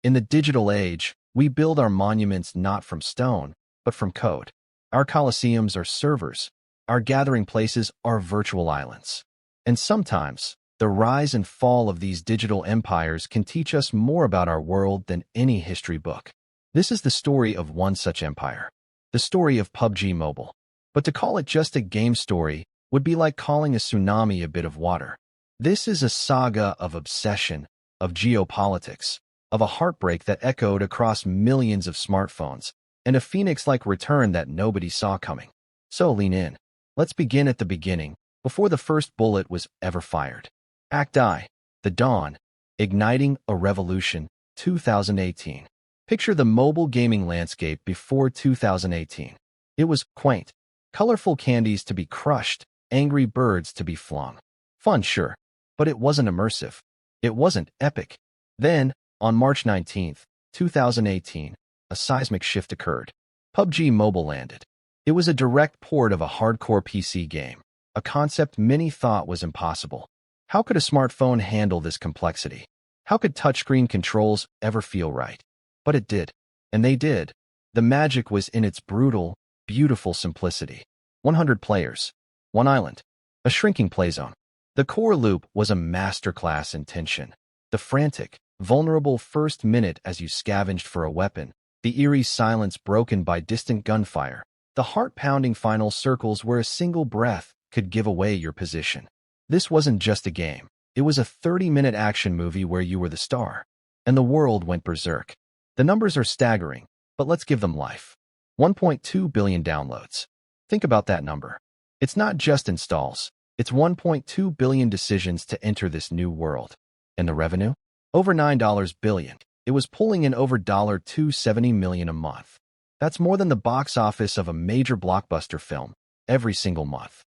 In the digital age, we build our monuments not from stone, but from code. Our coliseums are servers. Our gathering places are virtual islands. And sometimes, the rise and fall of these digital empires can teach us more about our world than any history book. This is the story of one such empire, the story of PUBG Mobile. But to call it just a game story would be like calling a tsunami a bit of water. This is a saga of obsession, of geopolitics, of a heartbreak that echoed across millions of smartphones, and a phoenix-like return that nobody saw coming. So lean in. Let's begin at the beginning, before the first bullet was ever fired. Act I, The Dawn, Igniting a Revolution, 2018. Picture the mobile gaming landscape before 2018. It was quaint, colorful candies to be crushed, angry birds to be flung. Fun, sure, but it wasn't immersive. It wasn't epic. Then, on March 19, 2018, a seismic shift occurred. PUBG Mobile landed. It was a direct port of a hardcore PC game, a concept many thought was impossible. How could a smartphone handle this complexity? How could touchscreen controls ever feel right? But it did. And they did. The magic was in its brutal, beautiful simplicity. 100 players. One island. A shrinking playzone. The core loop was a masterclass in tension. The frantic, vulnerable first minute as you scavenged for a weapon. The eerie silence broken by distant gunfire. The heart-pounding final circles where a single breath could give away your position. This wasn't just a game. It was a 30-minute action movie where you were the star. And the world went berserk. The numbers are staggering, but let's give them life. 1.2 billion downloads. Think about that number. It's not just installs. It's 1.2 billion decisions to enter this new world. And the revenue? Over $9 billion. It was pulling in over $270 million a month. That's more than the box office of a major blockbuster film, every single month.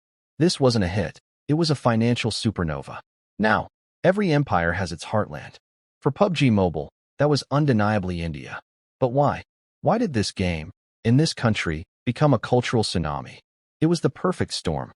This wasn't a hit. It was a financial supernova. Now, every empire has its heartland. For PUBG Mobile, that was undeniably India. But why? Why did this game, in this country, become a cultural tsunami? It was the perfect storm.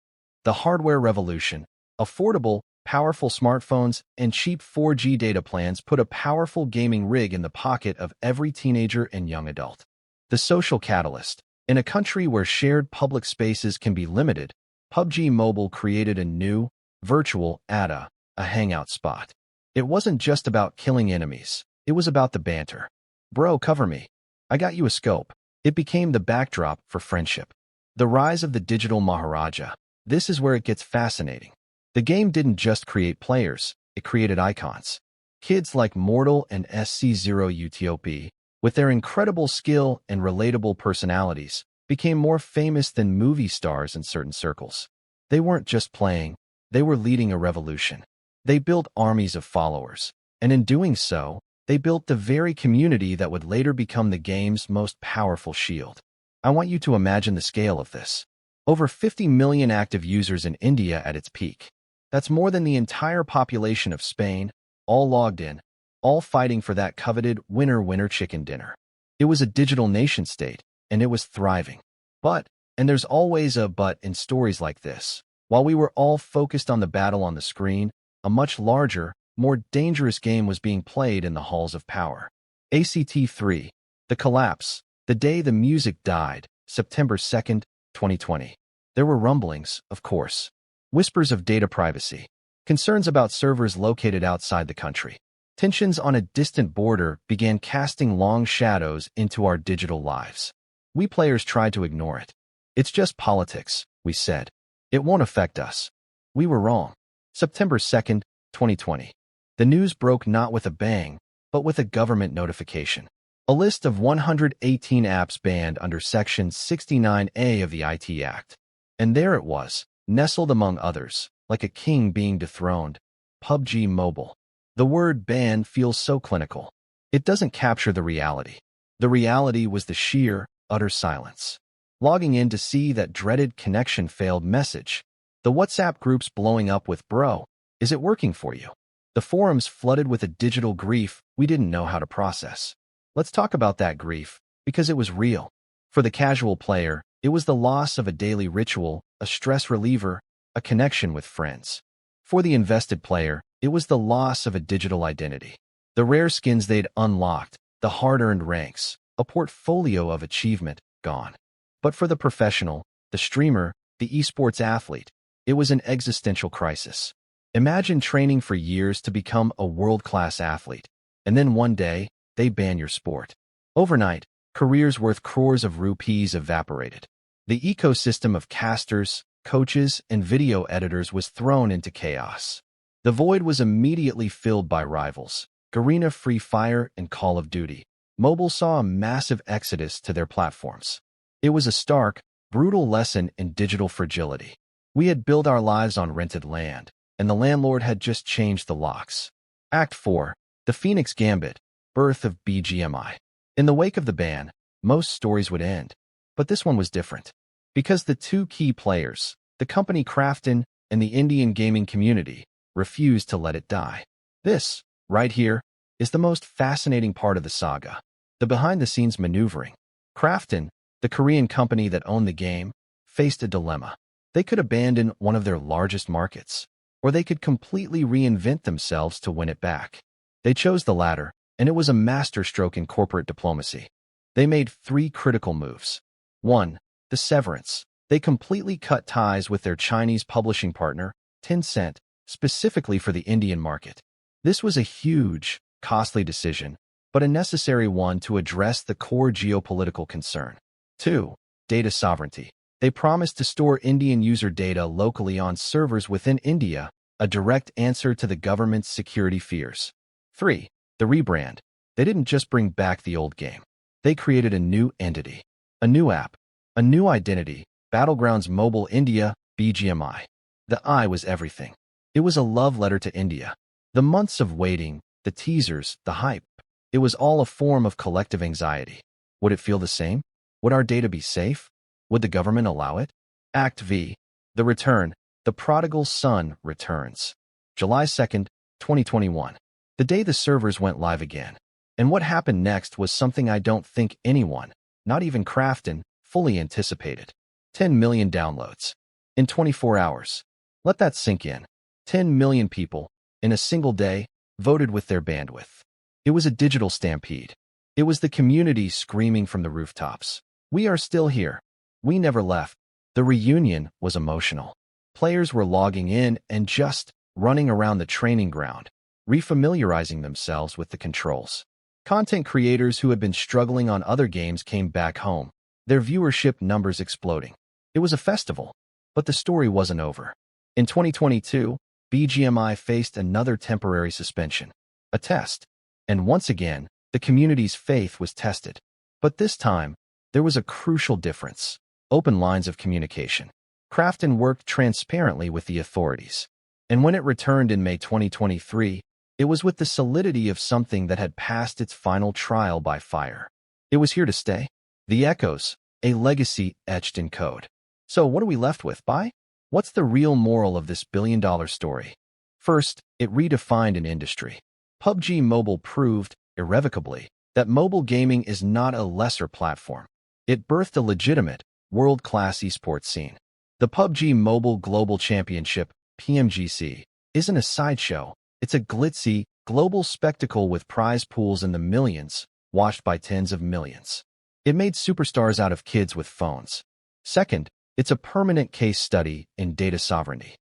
The hardware revolution, affordable, powerful smartphones, and cheap 4G data plans put a powerful gaming rig in the pocket of every teenager and young adult. The social catalyst. In a country where shared public spaces can be limited, PUBG Mobile created a new, virtual ADA, a hangout spot. It wasn't just about killing enemies. It was about the banter. Bro, cover me. I got you a scope. It became the backdrop for friendship. The rise of the digital Maharaja. This is where it gets fascinating. The game didn't just create players, it created icons. Kids like Mortal and SC0UTOP, with their incredible skill and relatable personalities, became more famous than movie stars in certain circles. They weren't just playing, they were leading a revolution. They built armies of followers, and in doing so, they built the very community that would later become the game's most powerful shield. I want you to imagine the scale of this. Over 50 million active users in India at its peak. That's more than the entire population of Spain, all logged in, all fighting for that coveted winner-winner chicken dinner. It was a digital nation-state, and it was thriving. But, and there's always a but in stories like this, while we were all focused on the battle on the screen, a much larger, more dangerous game was being played in the halls of power. ACT3, The Collapse, the day the music died, September 2nd, 2020. There were rumblings, of course. Whispers of data privacy. Concerns about servers located outside the country. Tensions on a distant border began casting long shadows into our digital lives. We players tried to ignore it. It's just politics, we said. It won't affect us. We were wrong. September 2nd, 2020. The news broke not with a bang, but with a government notification. A list of 118 apps banned under Section 69A of the IT Act. And there it was, nestled among others, like a king being dethroned. PUBG Mobile. The word ban feels so clinical. It doesn't capture the reality. The reality was the sheer, utter silence. Logging in to see that dreaded connection failed message. The WhatsApp groups blowing up with "Bro, is it working for you?" The forums flooded with a digital grief we didn't know how to process. Let's talk about that grief, because it was real. For the casual player, it was the loss of a daily ritual, a stress reliever, a connection with friends. For the invested player, it was the loss of a digital identity. The rare skins they'd unlocked, the hard-earned ranks, a portfolio of achievement gone. But for the professional, the streamer, the esports athlete, it was an existential crisis. Imagine training for years to become a world-class athlete, and then one day, they ban your sport. Overnight, careers worth crores of rupees evaporated. The ecosystem of casters, coaches, and video editors was thrown into chaos. The void was immediately filled by rivals. Garena, Free Fire, and Call of Duty Mobile saw a massive exodus to their platforms. It was a stark, brutal lesson in digital fragility. We had built our lives on rented land, and the landlord had just changed the locks. Act 4. The Phoenix Gambit, Birth of BGMI. In the wake of the ban, most stories would end. But this one was different. Because the two key players, the company Krafton and the Indian gaming community, refused to let it die. This, right here, is the most fascinating part of the saga. The behind-the-scenes maneuvering. Krafton, the Korean company that owned the game, faced a dilemma. They could abandon one of their largest markets, or they could completely reinvent themselves to win it back. They chose the latter, and it was a masterstroke in corporate diplomacy. They made 3 critical moves. 1. The severance. They completely cut ties with their Chinese publishing partner, Tencent, specifically for the Indian market. This was a huge, costly decision, but a necessary one to address the core geopolitical concern. 2. Data sovereignty. They promised to store Indian user data locally on servers within India, a direct answer to the government's security fears. 3. The rebrand. They didn't just bring back the old game. They created a new entity, a new app, a new identity, Battlegrounds Mobile India, BGMI. The I was everything. It was a love letter to India. The months of waiting, the teasers, the hype, it was all a form of collective anxiety. Would it feel the same? Would our data be safe? Would the government allow it? Act V. The Return. The Prodigal Son returns. July 2nd, 2021. The day the servers went live again. And what happened next was something I don't think anyone, not even Krafton, fully anticipated. 10 million downloads. In 24 hours. Let that sink in. 10 million people, in a single day, voted with their bandwidth. It was a digital stampede. It was the community screaming from the rooftops. We are still here. We never left. The reunion was emotional. Players were logging in and just running around the training ground, refamiliarizing themselves with the controls. Content creators who had been struggling on other games came back home, their viewership numbers exploding. It was a festival, but the story wasn't over. In 2022, BGMI faced another temporary suspension, a test, and once again, the community's faith was tested. But this time, there was a crucial difference: open lines of communication. Krafton worked transparently with the authorities, and when it returned in May 2023, it was with the solidity of something that had passed its final trial by fire. It was here to stay. The echoes, a legacy etched in code. So what are we left with, Bai? What's the real moral of this billion-dollar story? First, it redefined an industry. PUBG Mobile proved, irrevocably, that mobile gaming is not a lesser platform. It birthed a legitimate, world-class esports scene. The PUBG Mobile Global Championship, PMGC, isn't a sideshow. It's a glitzy, global spectacle with prize pools in the millions, watched by tens of millions. It made superstars out of kids with phones. Second, it's a permanent case study in data sovereignty.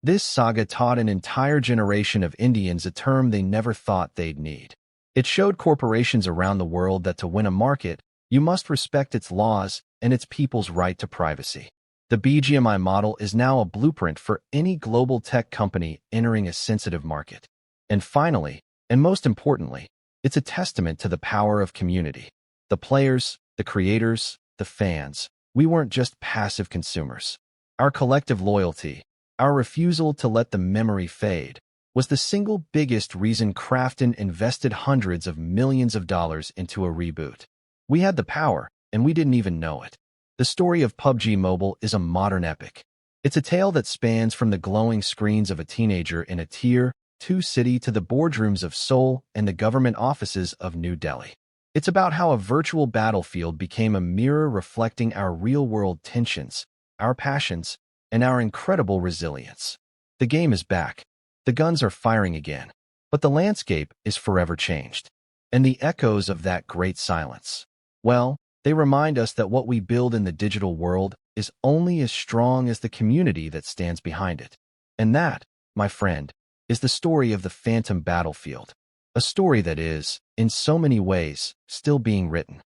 This saga taught an entire generation of Indians a term they never thought they'd need. It showed corporations around the world that to win a market, you must respect its laws and its people's right to privacy. The BGMI model is now a blueprint for any global tech company entering a sensitive market. And finally, and most importantly, it's a testament to the power of community. The players, the creators, the fans. We weren't just passive consumers. Our collective loyalty, our refusal to let the memory fade, was the single biggest reason Krafton invested hundreds of millions of dollars into a reboot. We had the power, and we didn't even know it. The story of PUBG Mobile is a modern epic. It's a tale that spans from the glowing screens of a teenager in a Tier 2 city to the boardrooms of Seoul and the government offices of New Delhi. It's about how a virtual battlefield became a mirror reflecting our real-world tensions, our passions, and our incredible resilience. The game is back. The guns are firing again. But the landscape is forever changed. and the echoes of that great silence, well, they remind us that what we build in the digital world is only as strong as the community that stands behind it. And that, my friend, is the story of the Phantom Battlefield, a story that is, in so many ways, still being written.